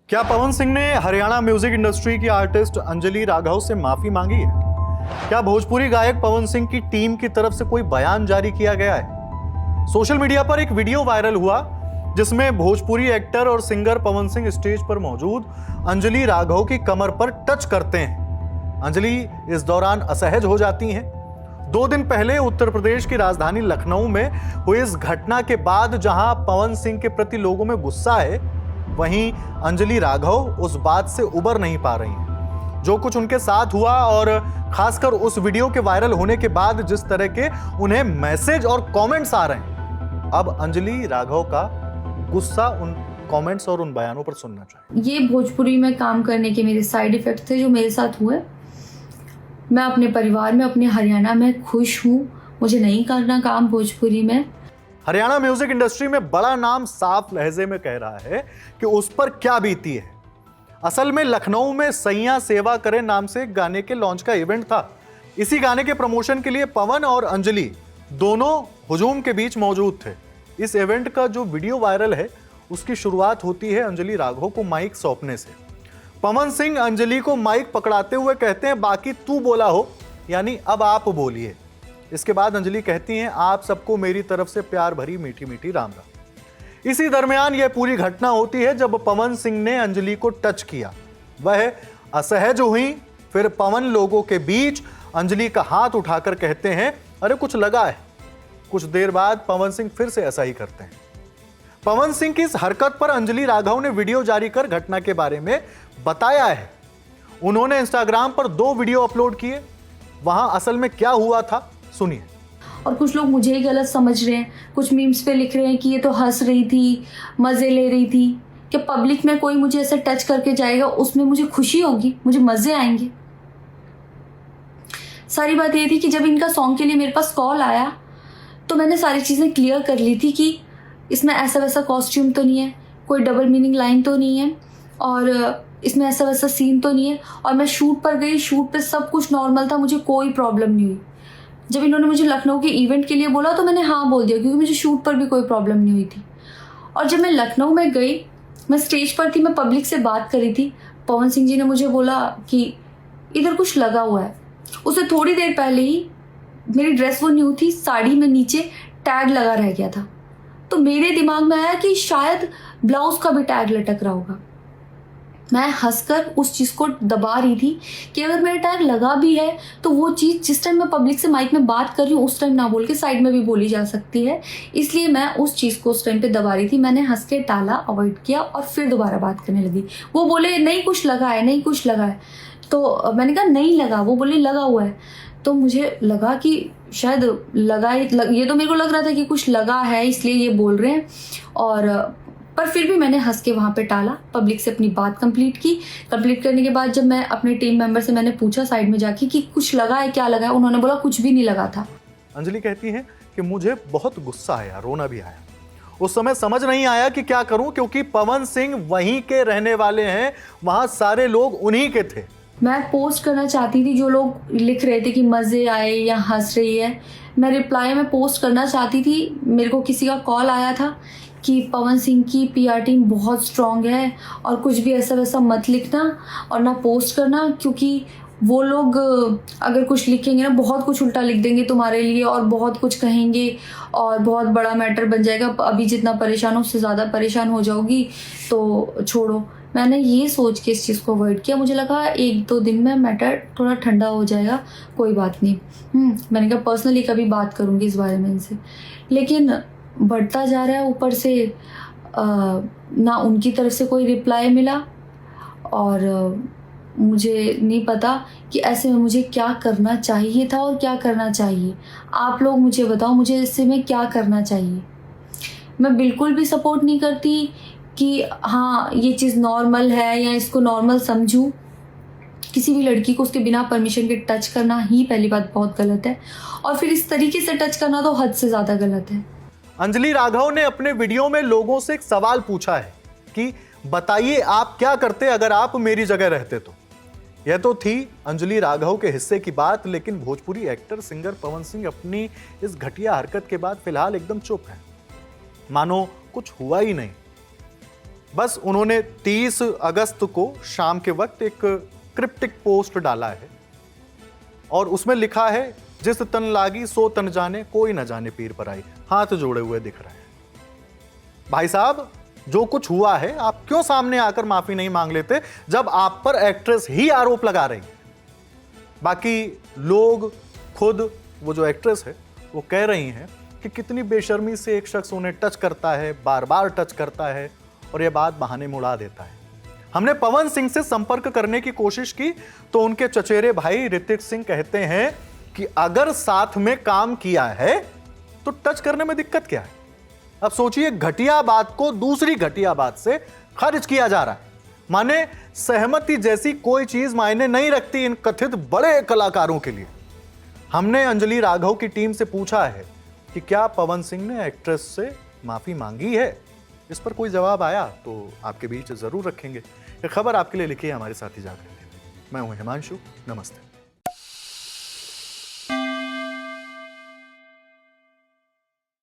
क्या पवन सिंह ने Haryana music industry की आर्टिस्ट अंजलि राघव से माफी मांगी है? क्या भोजपुरी गायक पवन सिंह की टीम की तरफ से कोई बयान जारी किया गया है? सोशल मीडिया पर एक वीडियो वायरल हुआ जिसमें भोजपुरी एक्टर और सिंगर पवन सिंह स्टेज पर मौजूद अंजलि राघव की कमर पर टच करते हैं। अंजलि इस दौरान असहज हो जाती हैं। 2 दिन पहले उत्तर प्रदेश की राजधानी लखनऊ में हुई इस घटना के बाद जहां पवन सिंह के प्रति लोगों में गुस्सा है, वहीं अंजलि राघव उस बात से उबर नहीं पा रही हैं। जो कुछ उनके साथ हुआ और खासकर उस वीडियो के वायरल होने के बाद जिस तरह के उन्हें मैसेज और कमेंट्स आ रहे हैं, अब अंजलि राघव का गुस्सा उन कमेंट्स और उन बयानों पर सुनना चाहिए। ये भोजपुरी में काम करने के मेरे साइड इफेक्ट थे जो मेरे साथ हुए। मैं अपने परिवार में, अपने हरियाणा में खुश हूँ। मुझे नहीं करना काम भोजपुरी में। हरियाणा म्यूजिक इंडस्ट्री में बड़ा नाम साफ लहजे में कह रहा है कि उस पर क्या बीती है। असल में लखनऊ में सैया सेवा करे नाम से एक गाने के लॉन्च का इवेंट था। इसी गाने के प्रमोशन के लिए पवन और अंजलि दोनों हुजूम के बीच मौजूद थे। इस इवेंट का जो वीडियो वायरल है उसकी शुरुआत होती है अंजलि राघव को माइक सौंपने से। पवन सिंह अंजलि को माइक पकड़ाते हुए कहते हैं, बाकी तू बोला हो, यानी अब आप बोलिए। इसके बाद अंजलि कहती हैं, आप सबको मेरी तरफ से प्यार भरी मीठी मीठी राम राम। इसी दरमियान यह पूरी घटना होती है जब पवन सिंह ने अंजलि को टच किया। वह असहज हुई। फिर पवन लोगों के बीच अंजलि का हाथ उठाकर कहते हैं, अरे कुछ लगा है। कुछ देर बाद पवन सिंह फिर से ऐसा ही करते हैं। पवन सिंह की इस हरकत पर अंजलि राघव ने वीडियो जारी कर घटना के बारे में बताया है। उन्होंने इंस्टाग्राम पर 2 वीडियो अपलोड किए। वहां असल में क्या हुआ था सुनिए। और कुछ लोग मुझे ही गलत समझ रहे हैं। कुछ मीम्स पे लिख रहे हैं कि ये तो हंस रही थी, मजे ले रही थी। कि पब्लिक में कोई मुझे ऐसे टच करके जाएगा, उसमें मुझे खुशी होगी, मुझे मजे आएंगे। सारी बात ये थी कि जब इनका सॉन्ग के लिए मेरे पास कॉल आया तो मैंने सारी चीज़ें क्लियर कर ली थी कि इसमें ऐसा वैसा कॉस्ट्यूम तो नहीं है, कोई डबल मीनिंग लाइन तो नहीं है, और इसमें ऐसा वैसा सीन तो नहीं है। और मैं शूट पर गई, शूट पे सब कुछ नॉर्मल था, मुझे कोई प्रॉब्लम नहीं हुई। जब इन्होंने मुझे लखनऊ के इवेंट के लिए बोला तो मैंने हाँ बोल दिया, क्योंकि मुझे शूट पर भी कोई प्रॉब्लम नहीं हुई थी। और जब मैं लखनऊ में गई, मैं स्टेज पर थी, मैं पब्लिक से बात कर रही थी। पवन सिंह जी ने मुझे बोला कि इधर कुछ लगा हुआ है। उससे थोड़ी देर पहले ही मेरी ड्रेस वो न्यू थी, साड़ी में नीचे टैग लगा रह गया था। तो मेरे दिमाग में आया कि शायद ब्लाउज का भी टैग लटक रहा होगा। मैं हंसकर उस चीज़ को दबा रही थी कि अगर मेरा टैग लगा भी है तो वो चीज़ जिस टाइम मैं पब्लिक से माइक में बात कर रही हूँ उस टाइम ना बोल के साइड में भी बोली जा सकती है। इसलिए मैं उस चीज़ को उस टाइम पे दबा रही थी। मैंने हंस के टाला, अवॉइड किया और फिर दोबारा बात करने लगी। वो बोले नहीं कुछ लगा है, नहीं कुछ लगा है। तो मैंने कहा नहीं लगा। वो बोले लगा हुआ है। तो मुझे लगा कि शायद लगा ये तो मेरे को लग रहा था कि कुछ लगा है, इसलिए ये बोल रहे हैं। और पर फिर भी मैंने हंस के वहाँ पे टाला, पब्लिक से अपनी बात कंप्लीट की। कंप्लीट करने के बाद जब मैं अपने टीम मेंबर से मैंने पूछा साइड में जाके कि कुछ लगा है, क्या लगा है, उन्होंने बोला कुछ भी नहीं लगा था। अंजलि कहती हैं कि मुझे बहुत गुस्सा आया, रोना भी आया। उस समय समझ नहीं आया कि क्या करूं, क्योंकि पवन सिंह वहीं के रहने वाले हैं, वहां सारे लोग उन्हीं के थे। मैं पोस्ट करना चाहती थी, जो लोग लिख रहे थे कि मज़े आए या हंस रही है, मैं रिप्लाई में पोस्ट करना चाहती थी। मेरे को किसी का कॉल आया था कि पवन सिंह की पीआर टीम बहुत स्ट्रांग है और कुछ भी ऐसा वैसा मत लिखना और ना पोस्ट करना, क्योंकि वो लोग अगर कुछ लिखेंगे ना बहुत कुछ उल्टा लिख देंगे तुम्हारे लिए और बहुत कुछ कहेंगे और बहुत बड़ा मैटर बन जाएगा। अभी जितना परेशान हो उससे ज़्यादा परेशान हो जाओगी, तो छोड़ो। मैंने ये सोच के इस चीज़ को अवॉइड किया। मुझे लगा 1-2 दिन में मैटर थोड़ा ठंडा हो जाएगा, कोई बात नहीं। मैंने कहा पर्सनली कभी बात करूँगी इस बारे में इनसे। लेकिन बढ़ता जा रहा है। ऊपर से ना उनकी तरफ से कोई रिप्लाई मिला और मुझे नहीं पता कि ऐसे में मुझे क्या करना चाहिए था और क्या करना चाहिए। आप लोग मुझे बताओ, मुझे इससे में क्या करना चाहिए। मैं बिल्कुल भी सपोर्ट नहीं करती कि हाँ ये चीज़ नॉर्मल है या इसको नॉर्मल समझूं। किसी भी लड़की को उसके बिना परमिशन के टच करना ही पहली बात बहुत गलत है, और फिर इस तरीके से टच करना तो हद से ज़्यादा गलत है। अंजलि राघव ने अपने वीडियो में लोगों से एक सवाल पूछा है कि बताइए आप क्या करते अगर आप मेरी जगह रहते तो। यह तो थी अंजलि राघव के हिस्से की बात, लेकिन भोजपुरी एक्टर सिंगर पवन सिंह अपनी इस घटिया हरकत के बाद फिलहाल एकदम चुप है, मानो कुछ हुआ ही नहीं। बस उन्होंने 30 अगस्त को शाम के वक्त एक क्रिप्टिक पोस्ट डाला है और उसमें लिखा है, जिस तन लागी सो तन जाने, कोई न जाने पीर पर आई। हाथ जोड़े हुए दिख रहे हैं। भाई साहब, जो कुछ हुआ है आप क्यों सामने आकर माफी नहीं मांग लेते जब आप पर एक्ट्रेस ही आरोप लगा रही है? बाकी लोग खुद, वो जो एक्ट्रेस है वो कह रही हैं कि कितनी बेशर्मी से एक शख्स उन्हें टच करता है, बार बार टच करता है और यह बात बहाने में उड़ा देता है। हमने पवन सिंह से संपर्क करने की कोशिश की तो उनके चचेरे भाई ऋतिक सिंह कहते हैं कि अगर साथ में काम किया है तो टच करने में दिक्कत क्या है। अब सोचिए, घटिया बात को दूसरी घटिया बात से खारिज किया जा रहा है। माने सहमति जैसी कोई चीज मायने नहीं रखती इन कथित बड़े कलाकारों के लिए। हमने अंजलि राघव की टीम से पूछा है कि क्या पवन सिंह ने एक्ट्रेस से माफी मांगी है। इस पर कोई जवाब आया तो आपके बीच जरूर रखेंगे। ये खबर आपके लिए लिखी है हमारे साथी जागरण ने। मैं हूं हिमांशु, नमस्ते।